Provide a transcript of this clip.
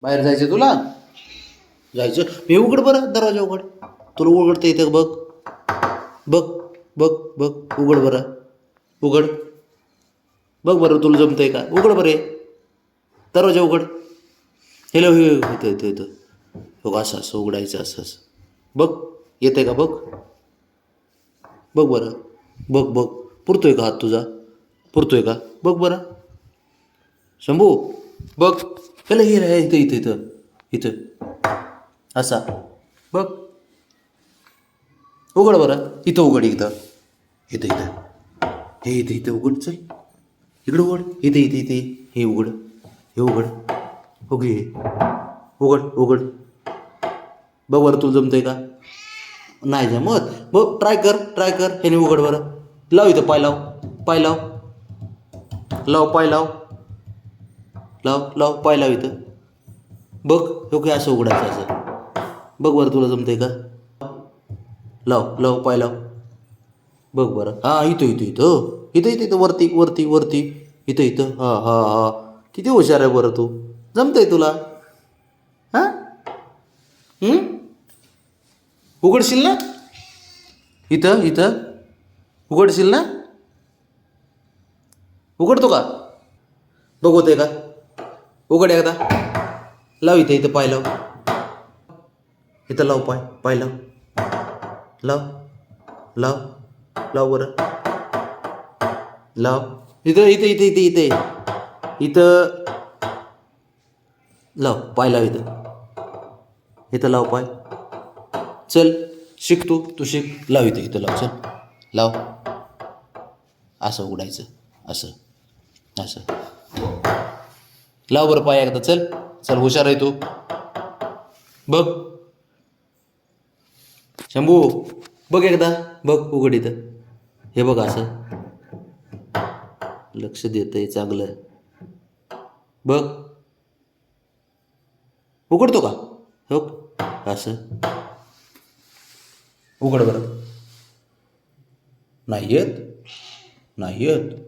बाहेर जायचं तुला? जायचं. मी उघड बरं, दरवाजा उघड. तुला उघडता येतं बघ. बघ बघ बघ, उघड बरं, उघड. बघ बरं तुला जमतंय का? उघड बरे, दरवाजा उघड. हॅलो, हे इथं इथं इथं. बघ असं असं उघडायचं, असं असं. बघ येतंय का? बघ बघ बरं, बघ बघ. पुरतोय का हात तुझा? पुरतोय का? बघ बरं शंभू. बघ. हॅलो, हे इथं इथं इथं इथं असा. बघ, उघड बरं. इथं उघड, इथं इथं इथं. हे इथं इथं उघड. चल इकडं उघड. इथे इथे इथे हे उघड, हे उघड. ओके, उघड उघड. बघ बरं तुला जमतंय का? नाही जमत. बघ, ट्राय कर, ट्राय कर. ह्याने उघड बरं. लाव इथं पाय, लाव पाय, लाव लाव पाय, लाव लाव लाव पाय, लाव इथं. बघ, ओके असं उघडायचं, असं. बघ बरं तुला जमतंय का? लाव लाव पाय, लाव. बघ बरं. हां, इथं इथं इथं इथं इथं इथं वरती वरती वरती. इथं इथं. हां हां हां. किती हुशार आहे बरं तू. जमतंय तुला. हां. उघडशील ना? इथं इथं उघडशील ना? उघडतो का? बघ होतंय का? उघड एकदा. लाव इथं इथं पाय, लाव इथं. लाव पाय, पाय लाव. लाव लाव लाव बरं. लाव इथं इथं इथं इथं इथे इथं. लाव पाय, लाव इथं इथं. लाव पाय. चल शिक, तू शिक. लाव इथं इथं. लाव, चल लाव. असं उघडायचं, असं असं. लाव बरं पाय एकदा. चल चल, हुशार आहे तू. बघ शंभू, बघ एकदा. बघ उघड इथं. हे बघ असं. लक्ष देतंय चांगलं. बघ, उघडतो का? हो, असं. उघड बरं. नाही येत, नाही येत.